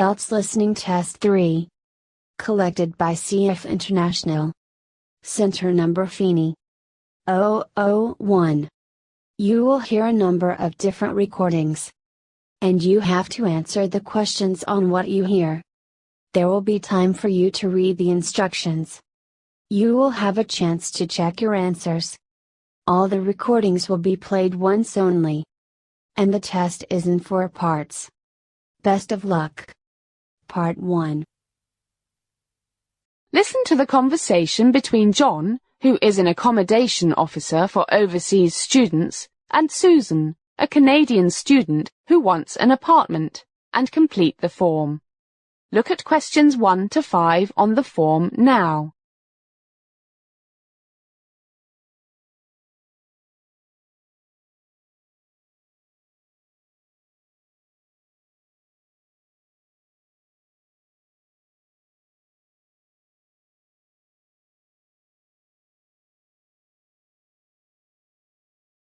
IELTS Listening Test 3. Collected by CF International. Center number Feeney 001. You will hear a number of different recordings. And you have to answer the questions on what you hear. There will be time for you to read the instructions. You will have a chance to check your answers. All the recordings will be played once only. And the test is in 4 parts. Best of luck. Part 1. Listen to the conversation between John, who is an accommodation officer for overseas students, and Susan, a Canadian student who wants an apartment, and complete the form. Look at questions 1 to 5 on the form now.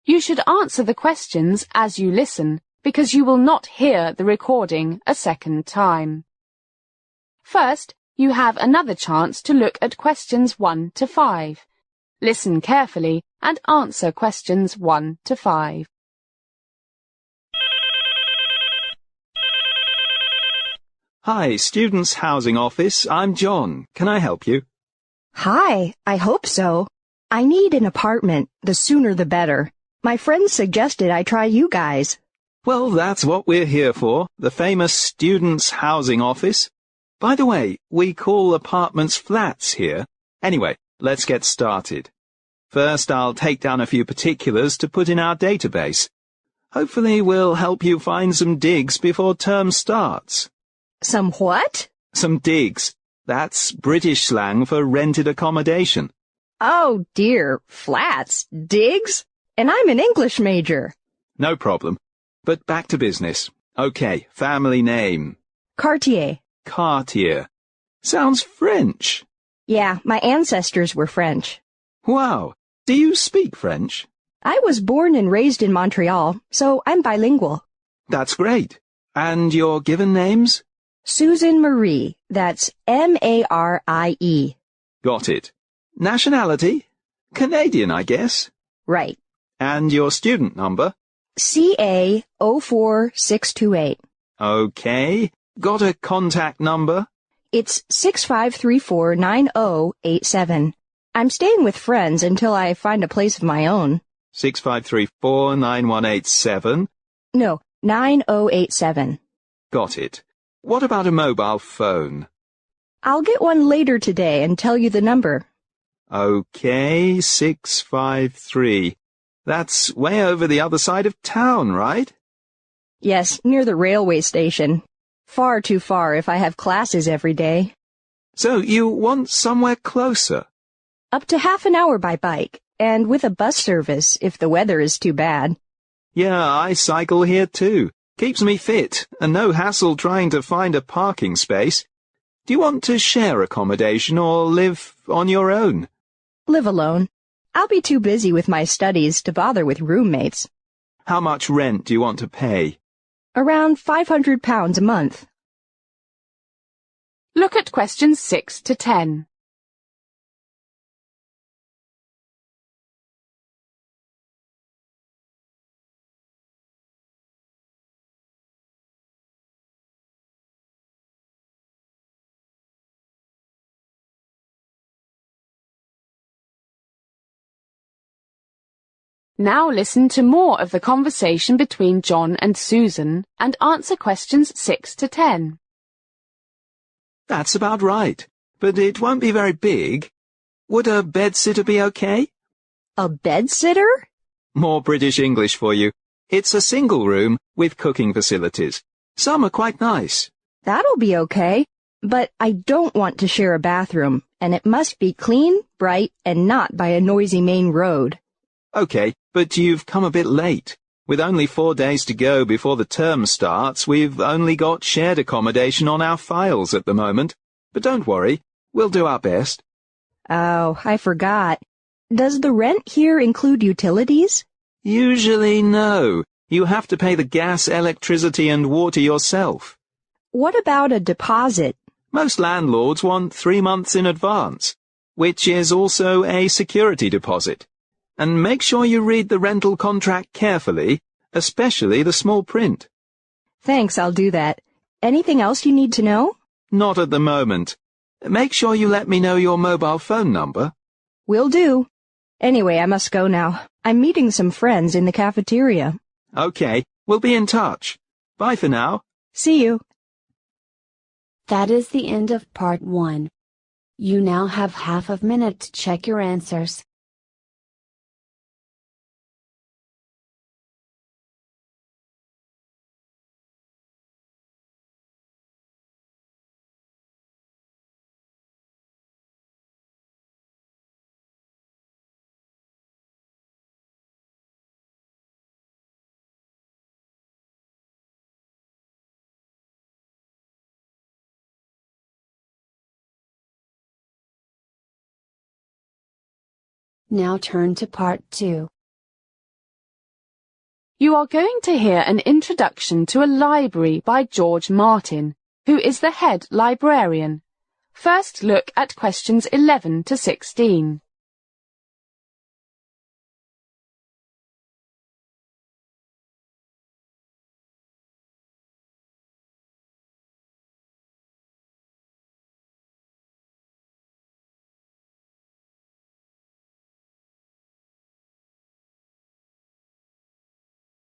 You should answer the questions as you listen, because you will not hear the recording a second time. First, you have another chance to look at questions 1 to 5. Listen carefully and answer questions 1 to 5. Hi, Students' Housing Office. I'm John. Can I help you? Hi, I hope so. I need an apartment. The sooner the better. My friends suggested I try you guys. Well, that's what we're here for, the famous Students' Housing Office. By the way, we call apartments flats here. Anyway, let's get started. First, I'll take down a few particulars to put in our database. Hopefully, we'll help you find some digs before term starts. Some what? Some digs. That's British slang for rented accommodation. Oh dear, flats, digs? And I'm an English major. No problem. But back to business. Okay, family name. Cartier. Cartier. Sounds French. Yeah, my ancestors were French. Wow. Do you speak French? I was born and raised in Montreal, so I'm bilingual. That's great. And your given names? Susan Marie. That's M-A-R-I-E. Got it. Nationality? Canadian, I guess. Right. And your student number? CA 04628. Okay. Got a contact number? It's 65349087. I'm staying with friends until I find a place of my own. 65349187? No, 9087. Got it. What about a mobile phone? I'll get one later today and tell you the number. Okay, 653. That's way over the other side of town, right? Yes, near the railway station. Far too far if I have classes every day. So you want somewhere closer? Up to half an hour by bike, and with a bus service if the weather is too bad. Yeah, I cycle here too. Keeps me fit, and no hassle trying to find a parking space. Do you want to share accommodation or live on your own? Live alone. I'll be too busy with my studies to bother with roommates. How much rent do you want to pay? Around £500 a month. Look at questions 6 to 10. Now listen to more of the conversation between John and Susan and answer questions 6 to 10. That's about right, but it won't be very big. Would a bedsitter be okay? A bedsitter? More British English for you. It's a single room with cooking facilities. Some are quite nice. That'll be okay, but I don't want to share a bathroom, and it must be clean, bright, and not by a noisy main road. Okay, but you've come a bit late. With only 4 days to go before the term starts, we've only got shared accommodation on our files at the moment. But don't worry, we'll do our best. Oh, I forgot. Does the rent here include utilities? Usually no. You have to pay the gas, electricity and water yourself. What about a deposit? Most landlords want 3 months in advance, which is also a security deposit. And make sure you read the rental contract carefully, especially the small print. Thanks, I'll do that. Anything else you need to know? Not at the moment. Make sure you let me know your mobile phone number. Will do. Anyway, I must go now. I'm meeting some friends in the cafeteria. Okay, we'll be in touch. Bye for now. See you. That is the end of part 1. You now have half a minute to check your answers. Now turn to part 2. You are going to hear an introduction to a library by George Martin, who is the head librarian. First look at questions 11 to 16.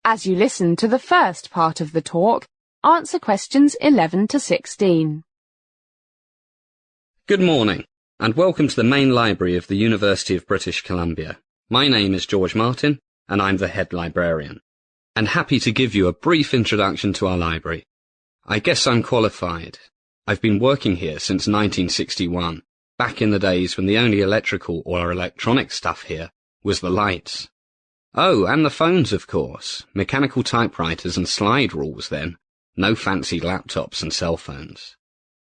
As you listen to the first part of the talk, answer questions 11 to 16. Good morning, and welcome to the main library of the University of British Columbia. My name is George Martin, and I'm the head librarian, and happy to give you a brief introduction to our library. I guess I'm qualified. I've been working here since 1961, back in the days when the only electrical or electronic stuff here was the lights. Oh, and the phones, of course. Mechanical typewriters and slide rules then. No fancy laptops and cell phones.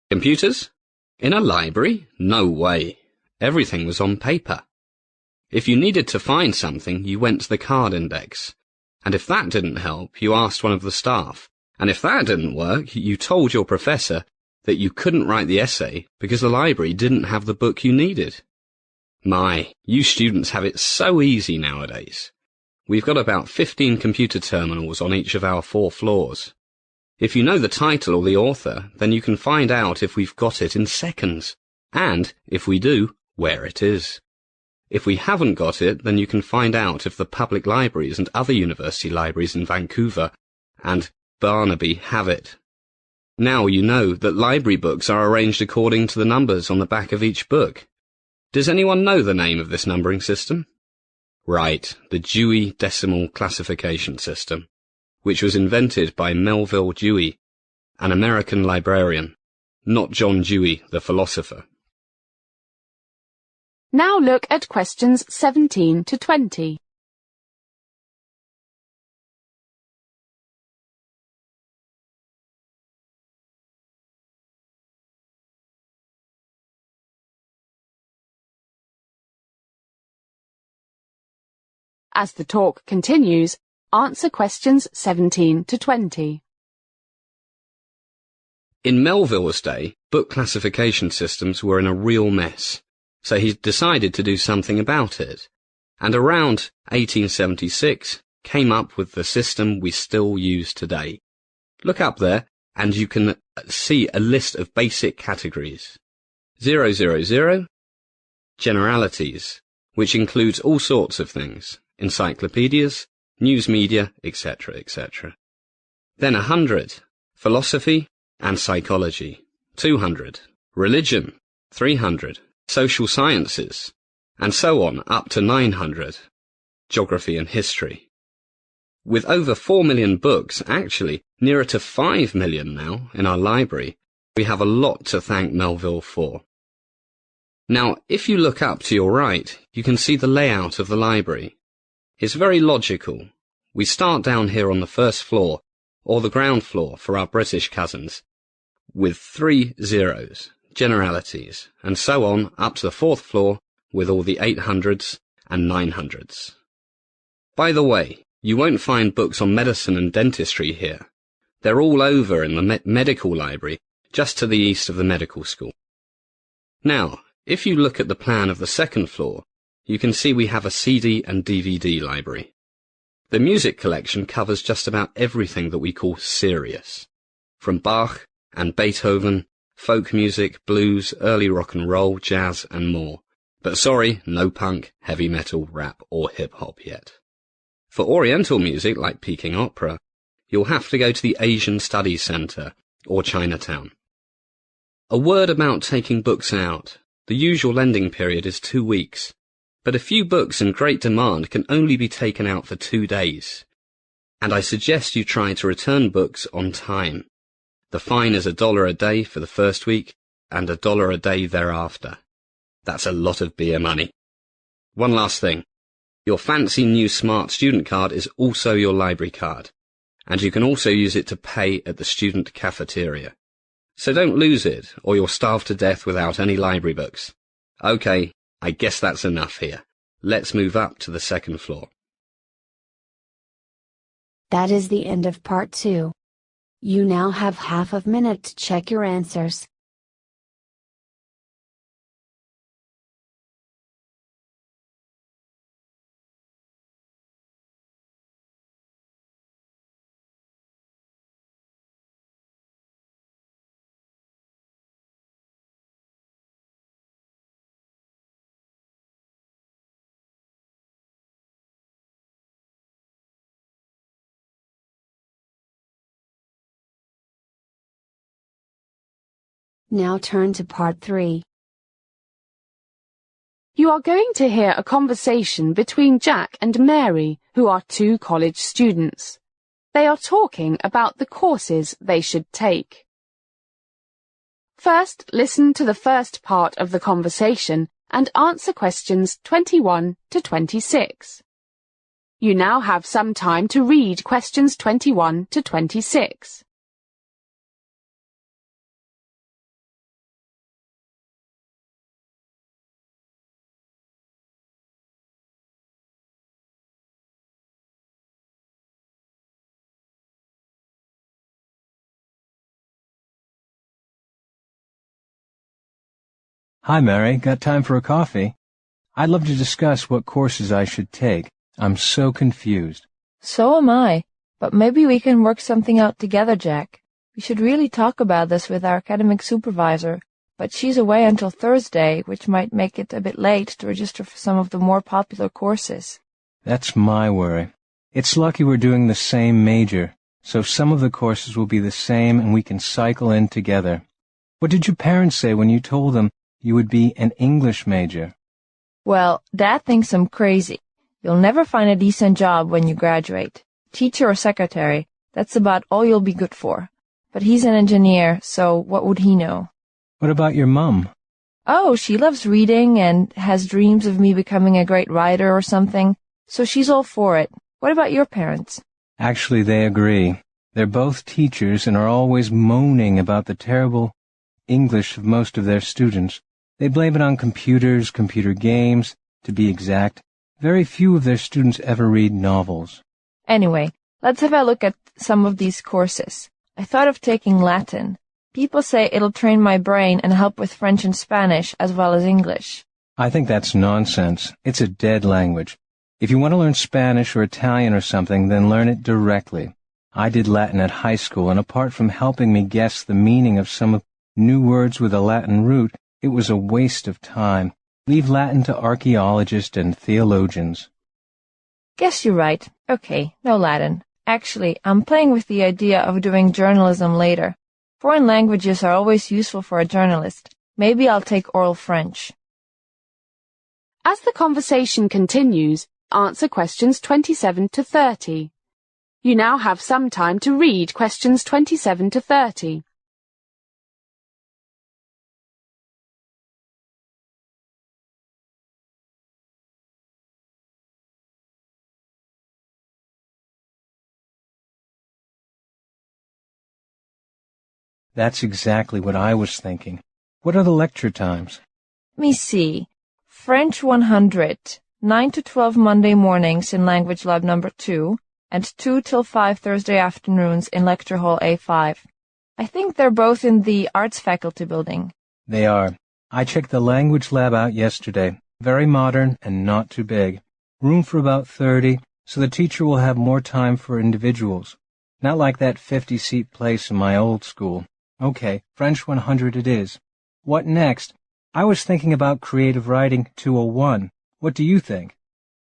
Computers? In a library? No way. Everything was on paper. If you needed to find something, you went to the card index. And if that didn't help, you asked one of the staff. And if that didn't work, you told your professor that you couldn't write the essay because the library didn't have the book you needed. My, you students have it so easy nowadays. We've got about 15 computer terminals on each of our 4 floors. If you know the title or the author, then you can find out if we've got it in seconds, and, if we do, where it is. If we haven't got it, then you can find out if the public libraries and other university libraries in Vancouver and Barnaby have it. Now you know that library books are arranged according to the numbers on the back of each book. Does anyone know the name of this numbering system? Right, the Dewey Decimal Classification System, which was invented by Melville Dewey, an American librarian, not John Dewey, the philosopher. Now look at questions 17 to 20. As the talk continues, answer questions 17 to 20. In Melville's day, book classification systems were in a real mess, so he decided to do something about it, and around 1876 came up with the system we still use today. Look up there, and you can see a list of basic categories. 000, generalities, which includes all sorts of things. Encyclopedias, news media, etc., etc. Then 100, philosophy and psychology. 200, religion. 300, social sciences. And so on up to 900, geography and history. With over 4 million books, actually nearer to 5 million now in our library, we have a lot to thank Melville for. Now, if you look up to your right, you can see the layout of the library. It's very logical. We start down here on the first floor, or the ground floor for our British cousins, with 3 zeros, generalities, and so on up to the 4th floor with all the 800s and 900s. By the way, you won't find books on medicine and dentistry here. They're all over in the medical library, just to the east of the medical school. Now, if you look at the plan of the second floor, you can see we have a CD and DVD library. The music collection covers just about everything that we call serious, from Bach and Beethoven, folk music, blues, early rock and roll, jazz, and more. But sorry, no punk, heavy metal, rap, or hip-hop yet. For Oriental music, like Peking opera, you'll have to go to the Asian Studies Centre, or Chinatown. A word about taking books out. The usual lending period is 2 weeks, but a few books in great demand can only be taken out for 2 days. And I suggest you try to return books on time. The fine is $1 a day for the first week, and $1 a day thereafter. That's a lot of beer money. One last thing. Your fancy new smart student card is also your library card, and you can also use it to pay at the student cafeteria. So don't lose it, or you'll starve to death without any library books. Okay, I guess that's enough here. Let's move up to the second floor. That is the end of part 2. You now have half a minute to check your answers. Now turn to part 3. You are going to hear a conversation between Jack and Mary, who are 2 college students. They are talking about the courses they should take. First, listen to the first part of the conversation and answer questions 21 to 26. You now have some time to read questions 21 to 26. Hi, Mary. Got time for a coffee? I'd love to discuss what courses I should take. I'm so confused. So am I. But maybe we can work something out together, Jack. We should really talk about this with our academic supervisor. But she's away until Thursday, which might make it a bit late to register for some of the more popular courses. That's my worry. It's lucky we're doing the same major, so some of the courses will be the same and we can cycle in together. What did your parents say when you told them you would be an English major? Well, Dad thinks I'm crazy. You'll never find a decent job when you graduate. Teacher or secretary, that's about all you'll be good for. But he's an engineer, so what would he know? What about your mum? Oh, she loves reading and has dreams of me becoming a great writer or something, so she's all for it. What about your parents? Actually, they agree. They're both teachers and are always moaning about the terrible English of most of their students. They blame it on computers, computer games. To be exact, very few of their students ever read novels. Anyway, let's have a look at some of these courses. I thought of taking Latin. People say it'll train my brain and help with French and Spanish as well as English. I think that's nonsense. It's a dead language. If you want to learn Spanish or Italian or something, then learn it directly. I did Latin at high school, and apart from helping me guess the meaning of some new words with a Latin root, it was a waste of time. Leave Latin to archaeologists and theologians. Guess you're right. Okay, no Latin. Actually, I'm playing with the idea of doing journalism later. Foreign languages are always useful for a journalist. Maybe I'll take oral French. As the conversation continues, answer questions 27 to 30. You now have some time to read questions 27 to 30. That's exactly what I was thinking. What are the lecture times? Let me see. French 100, 9 to 12 Monday mornings in Language Lab number 2, and 2 till 5 Thursday afternoons in Lecture Hall A5. I think they're both in the Arts Faculty building. They are. I checked the language lab out yesterday. Very modern and not too big. Room for about 30, so the teacher will have more time for individuals. Not like that 50-seat place in my old school. Okay, French 100 it is. What next? I was thinking about creative writing 201. What do you think?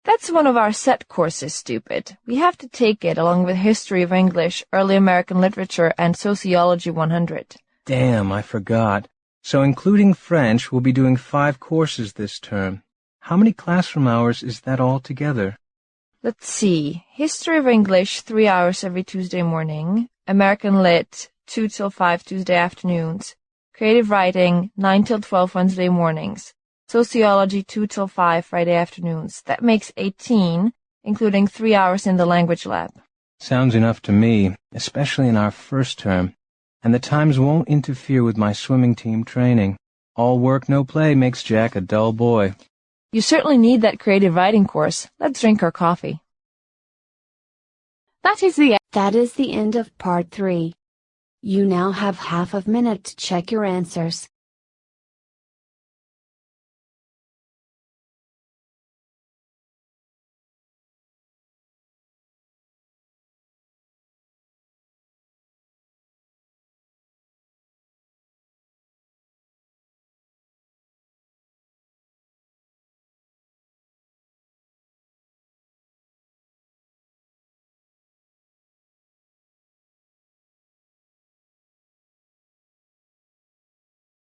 That's one of our set courses, stupid. We have to take it along with History of English, Early American Literature, and Sociology 100. Damn, I forgot. So including French, we'll be doing 5 courses this term. How many classroom hours is that all together? Let's see. History of English, 3 hours every Tuesday morning. American Lit, 2 till 5 Tuesday afternoons. Creative Writing, 9 till 12 Wednesday mornings. Sociology, 2 till 5 Friday afternoons. That makes 18, including 3 hours in the language lab. Sounds enough to me, especially in our first term. And the times won't interfere with my swimming team training. All work, no play makes Jack a dull boy. You certainly need that creative writing course. Let's drink our coffee. That is the end of part 3. You now have half a minute to check your answers.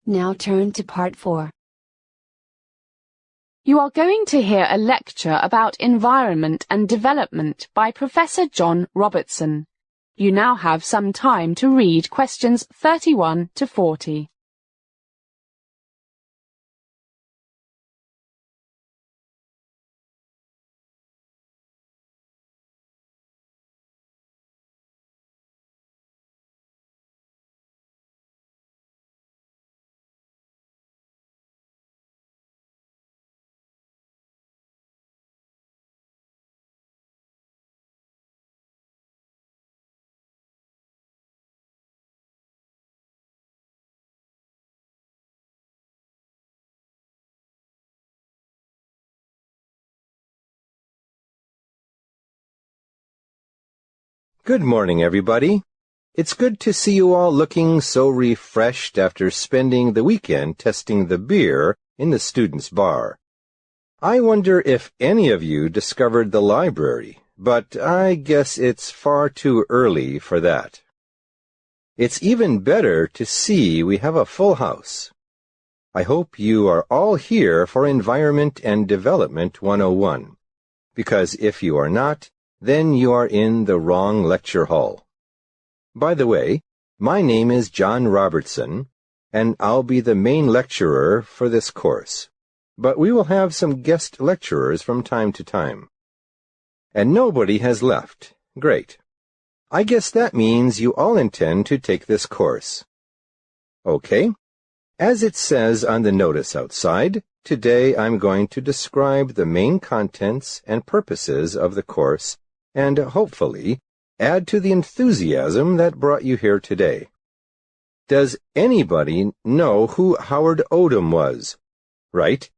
Now turn to part 4. You are going to hear a lecture about environment and development by Professor John Robertson. You now have some time to read questions 31 to 40. Good morning, everybody. It's good to see you all looking so refreshed after spending the weekend testing the beer in the students' bar. I wonder if any of you discovered the library, but I guess it's far too early for that. It's even better to see we have a full house. I hope you are all here for Environment and Development 101, because if you are not, then you are in the wrong lecture hall. By the way, my name is John Robertson, and I'll be the main lecturer for this course. But we will have some guest lecturers from time to time. And nobody has left. Great. I guess that means you all intend to take this course. Okay. As it says on the notice outside, today I'm going to describe the main contents and purposes of the course and, hopefully, add to the enthusiasm that brought you here today. Does anybody know who Howard Odum was? Right?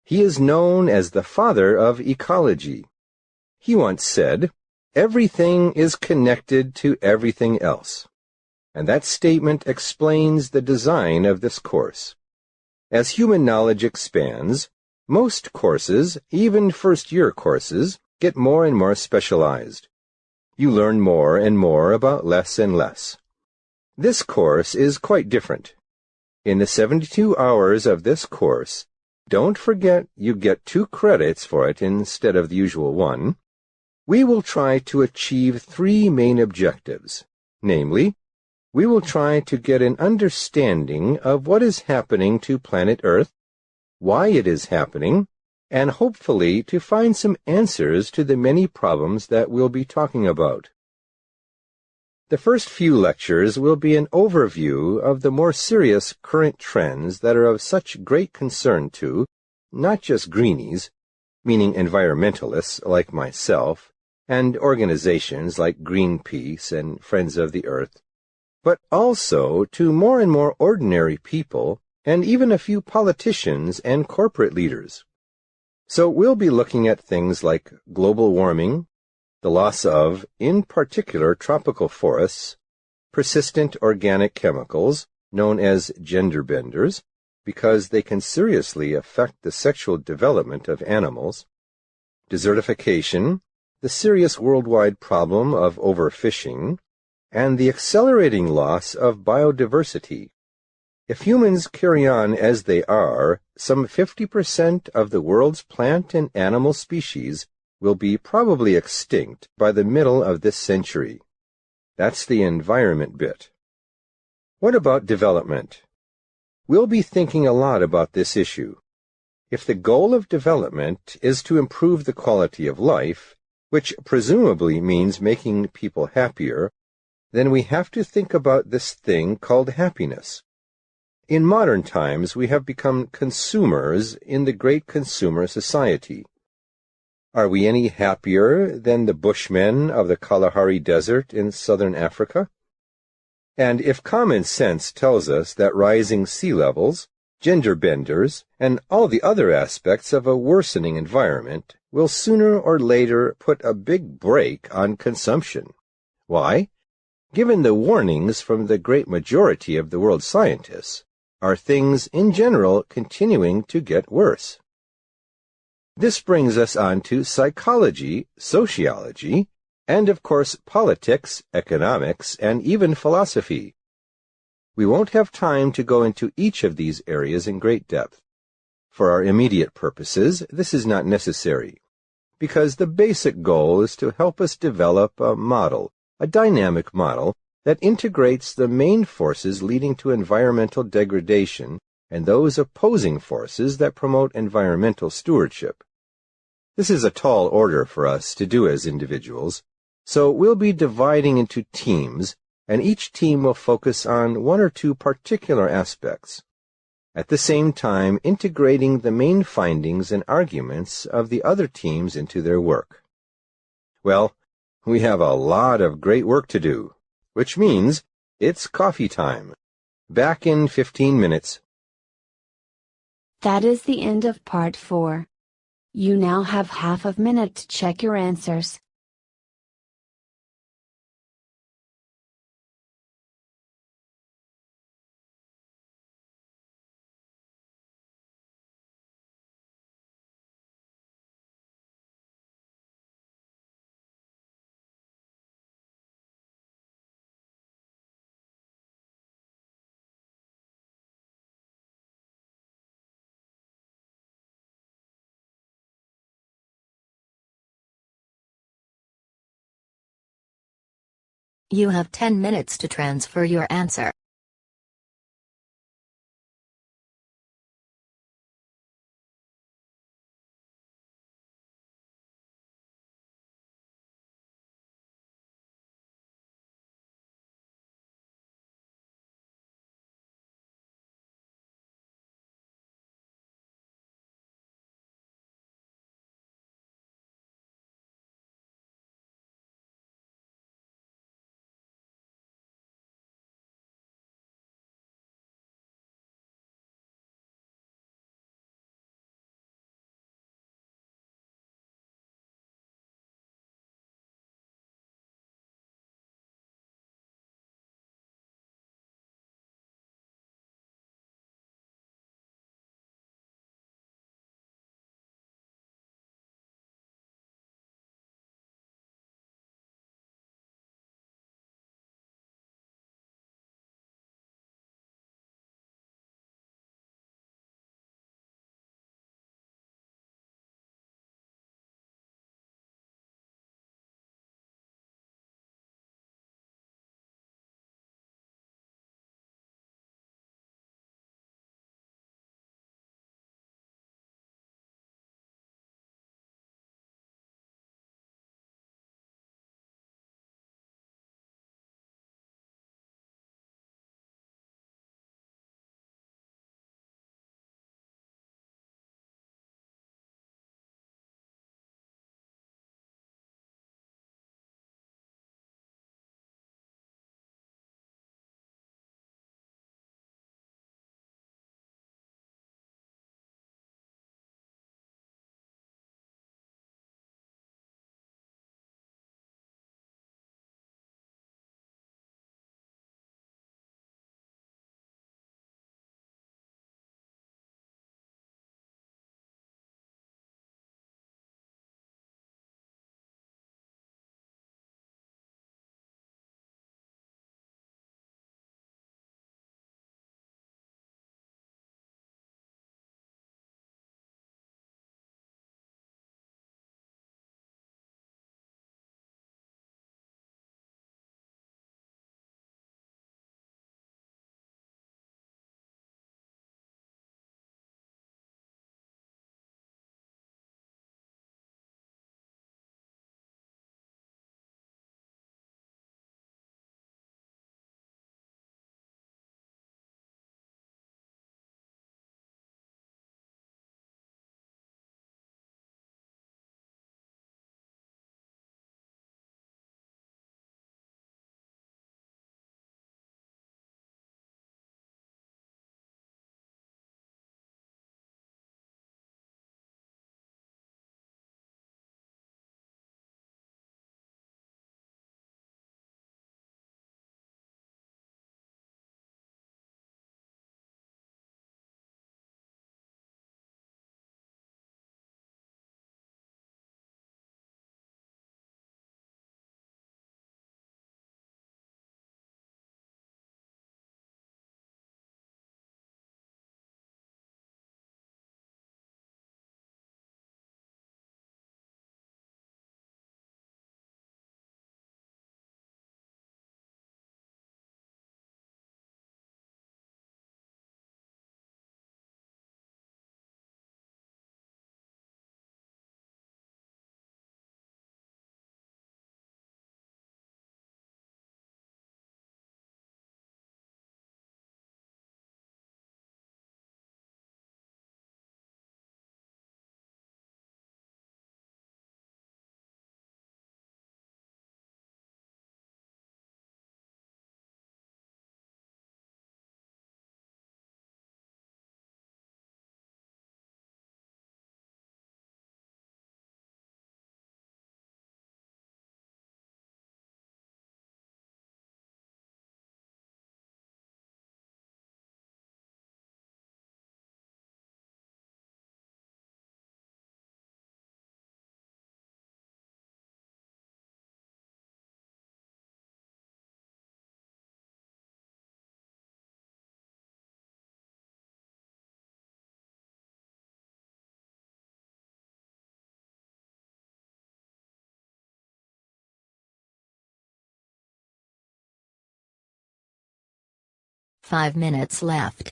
He is known as the father of ecology. He once said, "Everything is connected to everything else." And that statement explains the design of this course. As human knowledge expands, most courses, even first-year courses, get more and more specialized. You learn more and more about less and less. This course is quite different. In the 72 hours of this course, don't forget you get 2 credits for it instead of the usual 1. We will try to achieve 3 main objectives. Namely, we will try to get an understanding of what is happening to planet Earth, why it is happening, and hopefully to find some answers to the many problems that we'll be talking about. The first few lectures will be an overview of the more serious current trends that are of such great concern to, not just greenies, meaning environmentalists like myself, and organizations like Greenpeace and Friends of the Earth, but also to more and more ordinary people and even a few politicians and corporate leaders. So we'll be looking at things like global warming, the loss of, in particular, tropical forests, persistent organic chemicals, known as gender benders, because they can seriously affect the sexual development of animals, desertification, the serious worldwide problem of overfishing, and the accelerating loss of biodiversity. If humans carry on as they are, some 50% of the world's plant and animal species will be probably extinct by the middle of this century. That's the environment bit. What about development? We'll be thinking a lot about this issue. If the goal of development is to improve the quality of life, which presumably means making people happier, then we have to think about this thing called happiness. In modern times, we have become consumers in the great consumer society. Are we any happier than the Bushmen of the Kalahari Desert in southern Africa? And if common sense tells us that rising sea levels, gender benders, and all the other aspects of a worsening environment will sooner or later put a big brake on consumption. Why? Given the warnings from the great majority of the world's scientists, are things in general continuing to get worse? This brings us on to psychology, sociology, and of course politics, economics, and even philosophy. We won't have time to go into each of these areas in great depth. For our immediate purposes, this is not necessary, because the basic goal is to help us develop a model, a dynamic model, that integrates the main forces leading to environmental degradation and those opposing forces that promote environmental stewardship. This is a tall order for us to do as individuals, so we'll be dividing into teams, and each team will focus on one or two particular aspects, at the same time integrating the main findings and arguments of the other teams into their work. Well, we have a lot of great work to do, which means it's coffee time. Back in 15 minutes. That is the end of part 4. You now have half a minute to check your answers. You have 10 minutes to transfer your answer. 5 minutes left.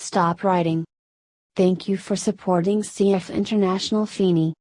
Stop writing. Thank you for supporting CF International Feeney.